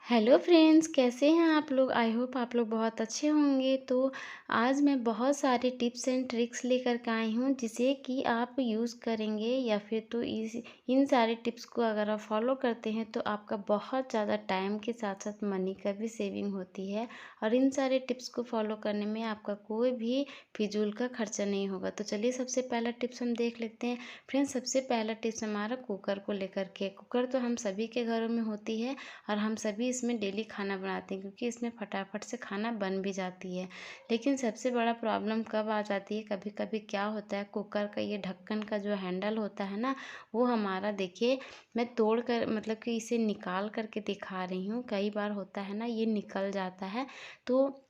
Hello friends, कैसे हैं आप लोग? आई होप आप लोग बहुत अच्छे होंगे। तो आज मैं बहुत सारे टिप्स एंड ट्रिक्स लेकर के आई हूँ जिसे कि आप यूज़ करेंगे या फिर तो इन सारे टिप्स को अगर आप फॉलो करते हैं तो आपका बहुत ज़्यादा टाइम के साथ साथ मनी का भी सेविंग होती है। और इन सारे टिप्स को फॉलो करने में आपका कोई भी फिजूल का खर्चा नहीं होगा। तो चलिए सबसे पहला टिप्स हम देख लेते हैं। फ्रेंड्स, सबसे पहला टिप्स हमारा कुकर को लेकर के। कुकर तो हम सभी के घरों में होती है और हम सभी इसमें डेली खाना बनाते हैं क्योंकि इसमें फटाफट से खाना बन भी जाती है। लेकिन सबसे बड़ा प्रॉब्लम कब आ जाती है, कभी कभी क्या होता है, कुकर का ये ढक्कन का जो हैंडल होता है ना, वो हमारा देखिए, मैं तोड़ कर मतलब कि इसे निकाल करके दिखा रही हूँ। कई बार होता है ना, ये निकल जाता है। तो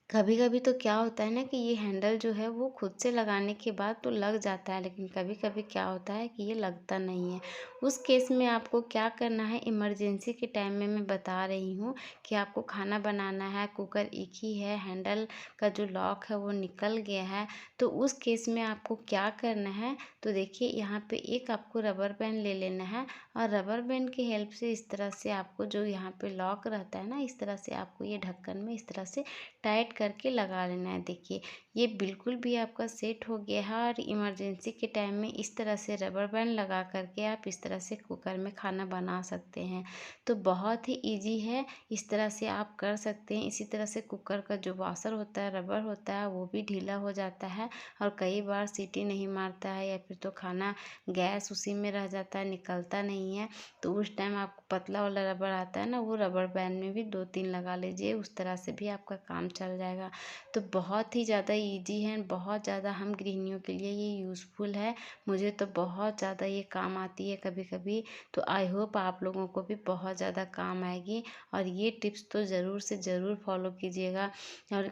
कभी कभी तो क्या होता है ना कि ये हैंडल जो है वो खुद से लगाने के बाद तो लग जाता है, लेकिन कभी कभी क्या होता है कि ये लगता नहीं है। उस केस में आपको क्या करना है, इमरजेंसी के टाइम में मैं बता रही हूँ कि आपको खाना बनाना है, कुकर एक ही है, हैंडल का जो लॉक है वो निकल गया है। तो उस केस में आपको क्या करना है, तो देखिए यहाँ पे एक आपको रबर बैंड ले लेना है और रबर बैंड की हेल्प से इस तरह से आपको जो यहाँ पे लॉक रहता है ना, इस तरह से आपको ये ढक्कन में इस तरह से टाइट करके लगा लेना है। देखिए ये बिल्कुल भी आपका सेट हो गया है। और इमरजेंसी के टाइम में इस तरह से रबर बैंड लगा करके आप इस तरह से कुकर में खाना बना सकते हैं। तो बहुत ही इजी है, इस तरह से आप कर सकते हैं। इसी तरह से कुकर का जो वाशर होता है, रबर होता है, वो भी ढीला हो जाता है और कई बार सीटी नहीं मारता है या फिर तो खाना गैस उसी में रह जाता है, निकलता नहीं है। तो उस टाइम आपको पतला वाला रबर आता है ना, वो रबर बैंड में भी 2-3 लगा लीजिए, उस तरह से भी आपका काम चल जाएगा। तो बहुत ही ज़्यादा ईजी है, बहुत ज़्यादा हम गृहिणियों के लिए ये यूज़फुल है। मुझे तो बहुत ज़्यादा ये काम आती है कभी कभी। तो आई होप आप लोगों को भी बहुत ज़्यादा काम आएगी और ये टिप्स तो ज़रूर से ज़रूर फॉलो कीजिएगा। और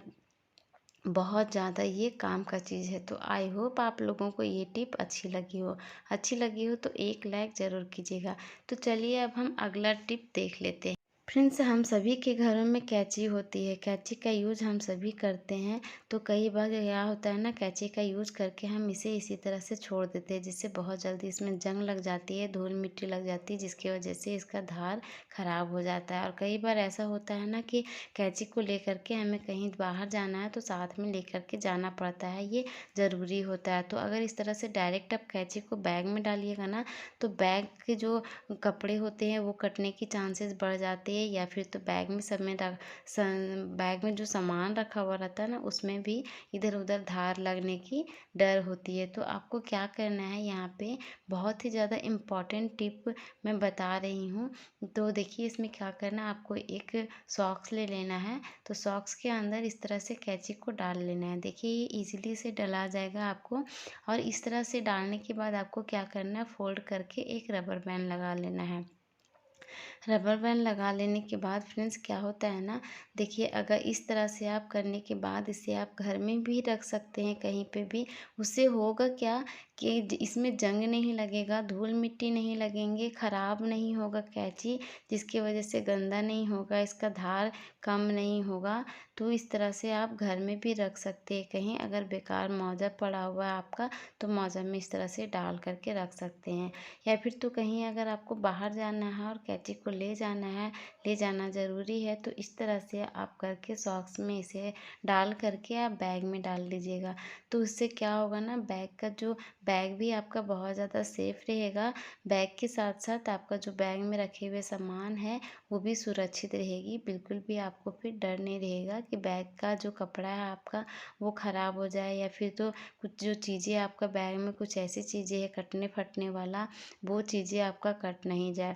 बहुत ज़्यादा ये काम का चीज़ है। तो आई होप आप लोगों को ये टिप अच्छी लगी हो तो एक लाइक ज़रूर कीजिएगा। तो चलिए अब हम अगला टिप देख लेते हैं। फ्रेंड्स, हम सभी के घरों में कैंची होती है, कैंची का यूज हम सभी करते हैं। तो कई बार क्या होता है ना, कैंची का यूज करके हम इसे इसी तरह से छोड़ देते हैं जिससे बहुत जल्दी इसमें जंग लग जाती है, धूल मिट्टी लग जाती है, जिसकी वजह से इसका धार खराब हो जाता है। और कई बार ऐसा होता है ना कि कैंची को लेकर के हमें कहीं बाहर जाना है तो साथ में लेकर के जाना पड़ता है, ये ज़रूरी होता है। तो अगर इस तरह से डायरेक्ट आप कैंची को बैग में डालिएगा ना, तो बैग के जो कपड़े होते हैं वो कटने की चांसेस बढ़ जाते हैं, या फिर तो बैग में बैग में जो सामान रखा हुआ रहता है ना, उसमें भी इधर उधर धार लगने की डर होती है। तो आपको क्या करना है, यहाँ पे बहुत ही ज़्यादा इम्पॉर्टेंट टिप मैं बता रही हूँ। तो देखिए इसमें क्या करना है, आपको एक सॉक्स ले लेना है। तो सॉक्स के अंदर इस तरह से कैंची को डाल लेना है। देखिए ये इजीली से डला जाएगा आपको। और इस तरह से डालने के बाद आपको क्या करना है, फोल्ड करके एक रबर बैंड लगा लेना है। रबर बैंड लगा लेने के बाद फ्रेंड्स क्या होता है ना, देखिए अगर इस तरह से आप करने के बाद इसे आप घर में भी रख सकते हैं कहीं पे भी। उससे होगा क्या कि इसमें जंग नहीं लगेगा, धूल मिट्टी नहीं लगेंगे, ख़राब नहीं होगा कैंची, जिसकी वजह से गंदा नहीं होगा, इसका धार कम नहीं होगा। तो इस तरह से आप घर में भी रख सकते हैं। कहीं अगर बेकार मौजा पड़ा हुआ है आपका, तो मौजा में इस तरह से डाल करके रख सकते हैं। या फिर तो कहीं अगर आपको बाहर जाना है और कैंची को ले जाना है, ले जाना ज़रूरी है, तो इस तरह से आप करके सॉक्स में इसे डाल करके आप बैग में डाल दीजिएगा। तो उससे क्या होगा ना, बैग भी आपका बहुत ज़्यादा सेफ रहेगा। बैग के साथ साथ आपका जो बैग में रखे हुए सामान है वो भी सुरक्षित रहेगी। बिल्कुल भी आपको फिर डर नहीं रहेगा कि बैग का जो कपड़ा है आपका वो ख़राब हो जाए, या फिर तो कुछ जो चीज़ें आपका बैग में कुछ ऐसी चीज़ें है कटने फटने वाला, वो चीज़ें आपका कट नहीं जाए।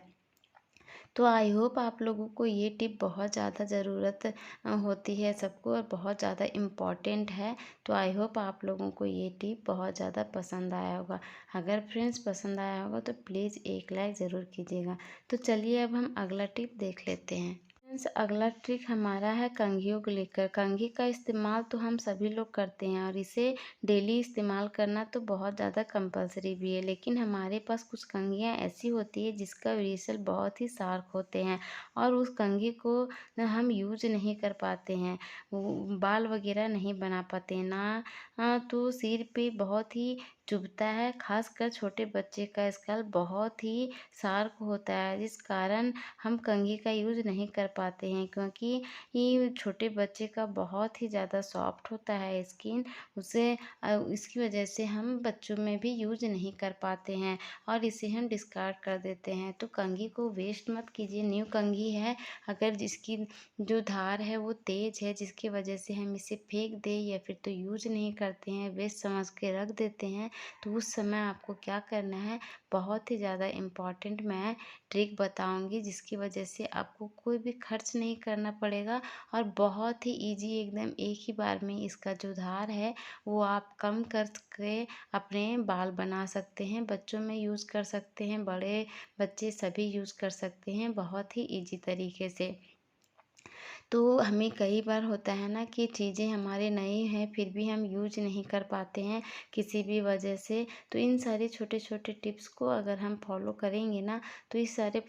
तो आई होप आप लोगों को ये टिप बहुत ज़्यादा ज़रूरत होती है सबको, और बहुत ज़्यादा इम्पॉर्टेंट है। तो आई होप आप लोगों को ये टिप बहुत ज़्यादा पसंद आया होगा। अगर फ्रेंड्स पसंद आया होगा तो प्लीज़ एक लाइक ज़रूर कीजिएगा। तो चलिए अब हम अगला टिप देख लेते हैं। अगला ट्रिक हमारा है कंघियों को लेकर। कंघी का इस्तेमाल तो हम सभी लोग करते हैं और इसे डेली इस्तेमाल करना तो बहुत ज़्यादा कंपल्सरी भी है। लेकिन हमारे पास कुछ कंघियाँ ऐसी होती है जिसका ब्रिसल बहुत ही शार्प होते हैं और उस कंघी को हम यूज नहीं कर पाते हैं, वो बाल वगैरह नहीं बना पाते हैं ना। तो सिर पे बहुत ही चुभता है, खासकर छोटे बच्चे का स्कैल्प बहुत ही शार्प होता है, जिस कारण हम कंघी का यूज़ नहीं कर पाते हैं, क्योंकि ये छोटे बच्चे का बहुत ही ज़्यादा सॉफ्ट होता है स्किन। उसे इसकी वजह से हम बच्चों में भी यूज़ नहीं कर पाते हैं और इसे हम डिस्कार्ड कर देते हैं। तो कंघी को वेस्ट मत कीजिए। न्यू कंघी है, अगर जिसकी जो धार है वो तेज़ है, जिसकी वजह से हम इसे फेंक दें या फिर तो यूज़ नहीं करते हैं, वेस्ट समझ के रख देते हैं, तो उस समय आपको क्या करना है, बहुत ही ज़्यादा इम्पॉर्टेंट मैं ट्रिक बताऊंगी, जिसकी वजह से आपको कोई भी खर्च नहीं करना पड़ेगा और बहुत ही इजी एकदम एक ही बार में इसका जो धार है वो आप कम करके अपने बाल बना सकते हैं। बच्चों में यूज़ कर सकते हैं, बड़े बच्चे सभी यूज़ कर सकते हैं बहुत ही इजी तरीके से। तो हमें कई बार होता है ना कि चीज़ें हमारे नई हैं फिर भी हम यूज नहीं कर पाते हैं किसी भी वजह से। तो इन सारे छोटे छोटे टिप्स को अगर हम फॉलो करेंगे ना, तो इस सारे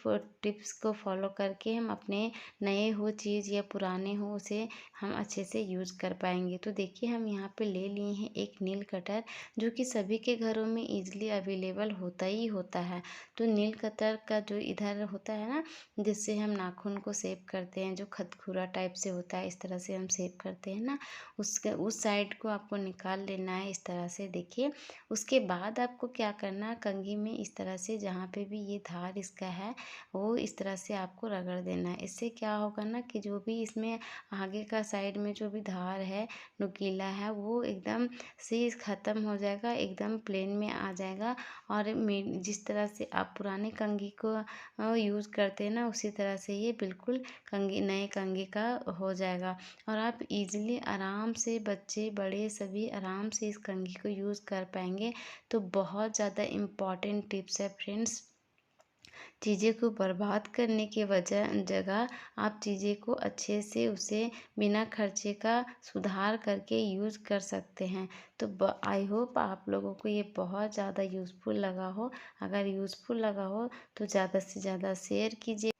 टिप्स को फॉलो करके हम अपने नए हो चीज़ या पुराने हो उसे हम अच्छे से यूज़ कर पाएंगे। तो देखिए हम यहाँ पे ले लिए हैं एक नील कटर, जो कि सभी के घरों में ईजिली अवेलेबल होता ही होता है। तो नील कटर का जो इधर होता है ना, जिससे हम नाखून को सेव करते हैं, जो खतखुरा टाइप से होता है, इस तरह से हम सेव करते हैं ना, उसके उस साइड को आपको निकाल लेना है इस तरह से। देखिए उसके बाद आपको क्या करना है, कंघी में इस तरह से जहाँ पे भी ये धार इसका है वो इस तरह से आपको रगड़ देना है। इससे क्या होगा ना कि जो भी इसमें आगे का साइड में जो भी धार है नुकीला है वो एकदम से ख़त्म हो जाएगा, एकदम प्लेन में आ जाएगा। और जिस तरह से आप पुराने कंघी को यूज़ करते हैं ना, उसी तरह से ये बिल्कुल कंघी नए कंघी का हो जाएगा और आप इजीली आराम से बच्चे बड़े सभी आराम से इस कंघी को यूज़ कर पाएंगे। तो बहुत ज़्यादा इम्पॉर्टेंट टिप्स है फ्रेंड्स। चीज़ें को बर्बाद करने के जगह आप चीज़ें को अच्छे से उसे बिना खर्चे का सुधार करके यूज़ कर सकते हैं। तो आई होप आप लोगों को ये बहुत ज़्यादा यूज़फुल लगा हो। अगर यूज़फुल लगा हो तो ज़्यादा से ज़्यादा शेयर कीजिए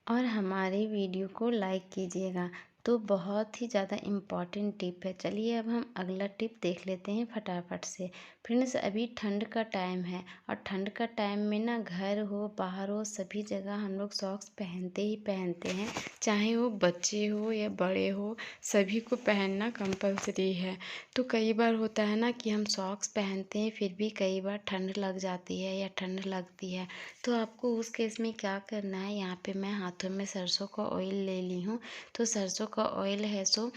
और हमारे वीडियो को लाइक कीजिएगा। तो बहुत ही ज़्यादा इम्पॉर्टेंट टिप है। चलिए अब हम अगला टिप देख लेते हैं फटाफट से। फ्रेंड्स अभी ठंड का टाइम है और ठंड का टाइम में ना घर हो बाहर हो सभी जगह हम लोग सॉक्स पहनते ही पहनते हैं, चाहे वो बच्चे हो या बड़े हो, सभी को पहनना कंपलसरी है। तो कई बार होता है ना कि हम सॉक्स पहनते हैं फिर भी कई बार ठंड लग जाती है या ठंड लगती है। तो आपको उस केस में क्या करना है, यहाँ पे मैं हाथों में सरसों का ऑयल ले ली हूँ। तो सरसों का ऑयल है सो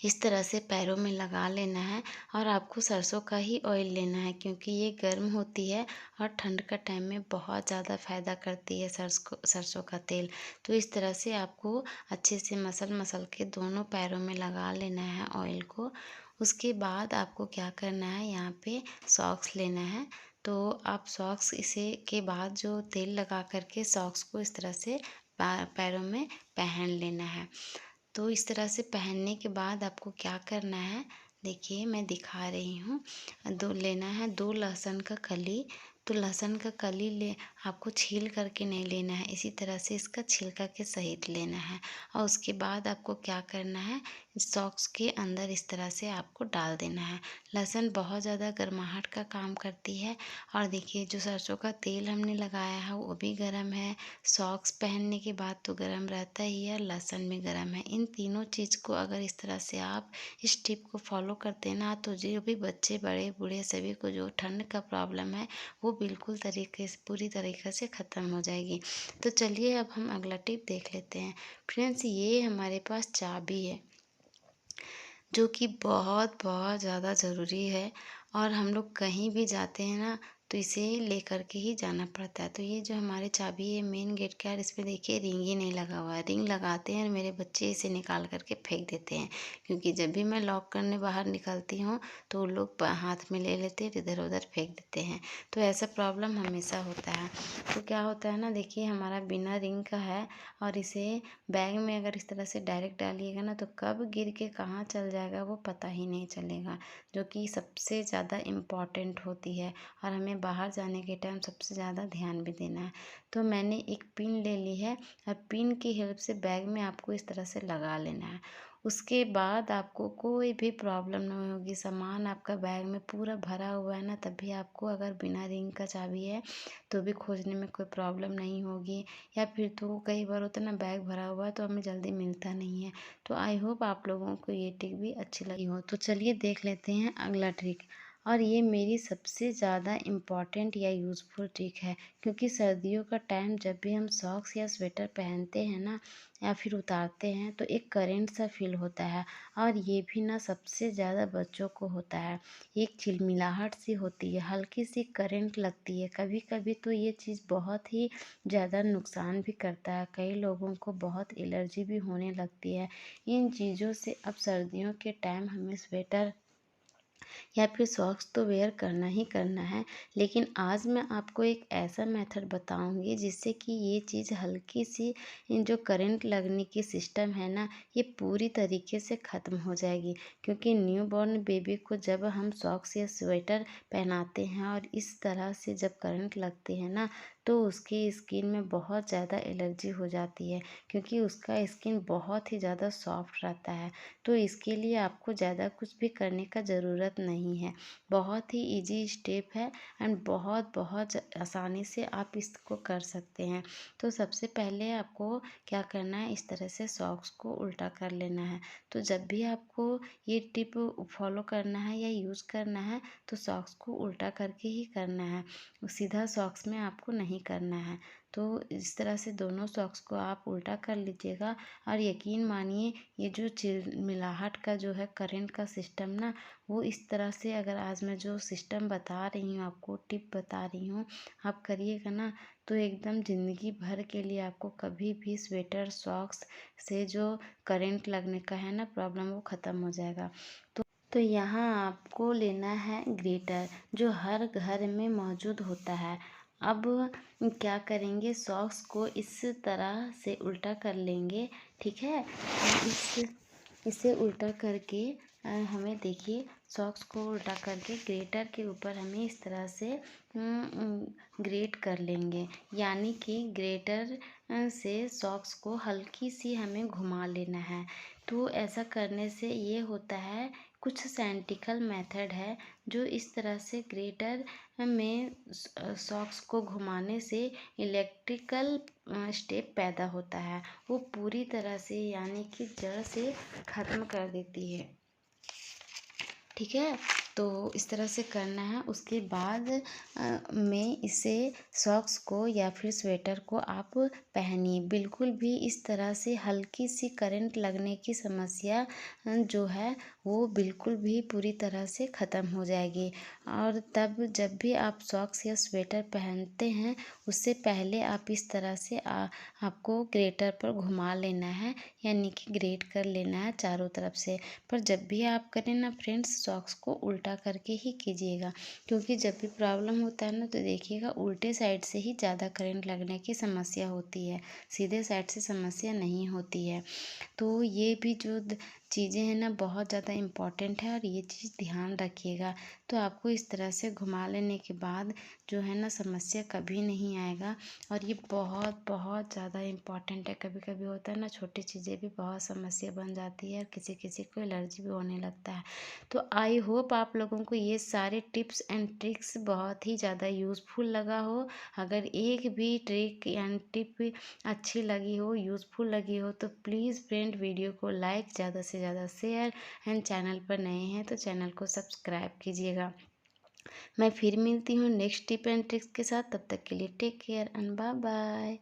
इस तरह से पैरों में लगा लेना है और आपको सरसों का ही ऑयल लेना है, क्योंकि ये गर्म होती है और ठंड का टाइम में बहुत ज़्यादा फ़ायदा करती है सरसों का तेल। तो इस तरह से आपको अच्छे से मसल मसल के दोनों पैरों में लगा लेना है ऑयल को। उसके बाद आपको क्या करना है, यहाँ पे सॉक्स लेना है। तो आप सॉक्स इसे के बाद जो तेल लगा करके सॉक्स को इस तरह से पैरों में पहन लेना है। तो इस तरह से पहनने के बाद आपको क्या करना है, देखिए मैं दिखा रही हूँ। लेना है 2 लहसुन का कली। तो लहसुन का कली आपको छील करके नहीं लेना है, इसी तरह से इसका छिलका के सहित लेना है। और उसके बाद आपको क्या करना है, सॉक्स के अंदर इस तरह से आपको डाल देना है। लहसुन बहुत ज़्यादा गर्माहट का काम करती है। और देखिए जो सरसों का तेल हमने लगाया है वो भी गर्म है, सॉक्स पहनने के बाद तो गर्म रहता ही है, लहसुन भी गर्म है। इन तीनों चीज़ को अगर इस तरह से आप इस टिप को फॉलो करते हैं ना, तो जो भी बच्चे बड़े बूढ़े सभी को जो ठंड का प्रॉब्लम है वो बिल्कुल तरीके से पूरी तरीके से ख़त्म हो जाएगी। तो चलिए अब हम अगला टिप देख लेते हैं। फ्रेंड्स ये हमारे पास चाबी है, जो कि बहुत बहुत ज़्यादा ज़रूरी है। और हम लोग कहीं भी जाते हैं ना, तो इसे लेकर के ही जाना पड़ता है। तो ये जो हमारे चाबी है मेन गेट का, इस पे देखिए रिंग ही नहीं लगा हुआ है। रिंग लगाते हैं और मेरे बच्चे इसे निकाल कर के फेंक देते हैं, क्योंकि जब भी मैं लॉक करने बाहर निकलती हूँ तो वो लोग हाथ में ले लेते हैं, इधर उधर फेंक देते हैं। तो ऐसा प्रॉब्लम हमेशा होता है। तो क्या होता है ना, देखिए हमारा बिना रिंग का है और इसे बैग में अगर इस तरह से डायरेक्ट डालिएगा ना तो कब गिर के कहाँ चल जाएगा वो पता ही नहीं चलेगा, जो कि सबसे ज़्यादा इम्पॉर्टेंट होती है और हमें बाहर जाने के टाइम सबसे ज़्यादा ध्यान भी देना है। तो मैंने एक पिन ले ली है और पिन की हेल्प से बैग में आपको इस तरह से लगा लेना है। उसके बाद आपको कोई भी प्रॉब्लम नहीं होगी। सामान आपका बैग में पूरा भरा हुआ है ना, तब भी आपको अगर बिना रिंग का चाबी है तो भी खोजने में कोई प्रॉब्लम नहीं होगी। या फिर तो कई बार होता है ना, बैग भरा हुआ है तो हमें जल्दी मिलता नहीं है। तो आई होप आप लोगों को ये ट्रिक भी अच्छी लगी हो। तो चलिए देख लेते हैं अगला ट्रिक। और ये मेरी सबसे ज़्यादा इम्पॉर्टेंट या यूज़फुल ट्रिक है, क्योंकि सर्दियों का टाइम जब भी हम सॉक्स या स्वेटर पहनते हैं ना या फिर उतारते हैं तो एक करंट सा फील होता है। और ये भी ना सबसे ज़्यादा बच्चों को होता है। एक चिलमिलाहट सी होती है, हल्की सी करंट लगती है। कभी कभी तो ये चीज़ बहुत ही ज़्यादा नुकसान भी करता है। कई लोगों को बहुत एलर्जी भी होने लगती है इन चीज़ों से। अब सर्दियों के टाइम हमें स्वेटर या फिर सॉक्स तो वेयर करना ही करना है, लेकिन आज मैं आपको एक ऐसा मेथड बताऊंगी जिससे कि ये चीज़ हल्की सी जो करंट लगने की सिस्टम है ना, ये पूरी तरीके से ख़त्म हो जाएगी। क्योंकि न्यू बॉर्न बेबी को जब हम सॉक्स या स्वेटर पहनाते हैं और इस तरह से जब करंट लगते हैं ना, तो उसकी स्किन में बहुत ज़्यादा एलर्जी हो जाती है, क्योंकि उसका स्किन बहुत ही ज़्यादा सॉफ्ट रहता है। तो इसके लिए आपको ज़्यादा कुछ भी करने का ज़रूरत नहीं है। बहुत ही इजी स्टेप है एंड बहुत बहुत आसानी से आप इसको कर सकते हैं। तो सबसे पहले आपको क्या करना है, इस तरह से सॉक्स को उल्टा कर लेना है। तो जब भी आपको ये टिप फॉलो करना है या यूज़ करना है तो सॉक्स को उल्टा करके ही करना है, सीधा सॉक्स में आपको नहीं करना है। तो इस तरह से दोनों सॉक्स को आप उल्टा कर लीजिएगा और यकीन मानिए ये जो चिलमिलाहट का जो है करंट का सिस्टम ना, वो इस तरह से अगर आज मैं जो सिस्टम बता रही हूँ आपको, टिप बता रही हूँ, आप करिएगा ना तो एकदम ज़िंदगी भर के लिए आपको कभी भी स्वेटर सॉक्स से जो करंट लगने का है ना प्रॉब्लम, वो ख़त्म हो जाएगा। तो यहाँ आपको लेना है ग्रेटर, जो हर घर में मौजूद होता है। अब क्या करेंगे, सॉक्स को इस तरह से उल्टा कर लेंगे, ठीक है। इसे उल्टा करके हमें देखिए सॉक्स को उल्टा करके ग्रेटर के ऊपर हमें इस तरह से ग्रेट कर लेंगे, यानी कि ग्रेटर से सॉक्स को हल्की सी हमें घुमा लेना है। तो ऐसा करने से ये होता है, कुछ साइंटिफिकल मेथड है जो इस तरह से ग्रेटर में सॉक्स को घुमाने से इलेक्ट्रिकल स्टेप पैदा होता है, वो पूरी तरह से यानी कि जड़ से ख़त्म कर देती है, ठीक है। तो इस तरह से करना है। उसके बाद में इसे सॉक्स को या फिर स्वेटर को आप पहनिए। बिल्कुल भी इस तरह से हल्की सी करंट लगने की समस्या जो है वो बिल्कुल भी पूरी तरह से ख़त्म हो जाएगी। और तब जब भी आप सॉक्स या स्वेटर पहनते हैं उससे पहले आप इस तरह से आपको ग्रेटर पर घुमा लेना है, यानी कि ग्रेट कर लेना है चारों तरफ से। पर जब भी आप करें ना फ्रेंड्स, सॉक्स को उल्टा करके ही कीजिएगा, क्योंकि जब भी प्रॉब्लम होता है ना तो देखिएगा उल्टे साइड से ही ज़्यादा करंट लगने की समस्या होती है, सीधे साइड से समस्या नहीं होती है। तो ये भी जो चीज़ें हैं ना बहुत ज़्यादा इम्पॉर्टेंट है और ये चीज़ ध्यान रखिएगा। तो आपको इस तरह से घुमा लेने के बाद जो है ना समस्या कभी नहीं आएगा। और ये बहुत बहुत ज़्यादा इम्पॉर्टेंट है। कभी कभी होता है ना, छोटी चीज़ें भी बहुत समस्या बन जाती है और किसी किसी को एलर्जी भी होने लगता है। तो आई होप आप लोगों को ये सारे टिप्स एंड ट्रिक्स बहुत ही ज़्यादा यूज़फुल लगा हो। अगर एक भी ट्रिक एंड टिप अच्छी लगी हो, यूज़फुल लगी हो, तो प्लीज़ फ्रेंड वीडियो को लाइक, ज़्यादा से ज़्यादा शेयर एंड चैनल पर नए हैं तो चैनल को सब्सक्राइब कीजिएगा। मैं फिर मिलती हूँ नेक्स्ट टिप एंड ट्रिक्स के साथ। तब तक के लिए take care and bye bye.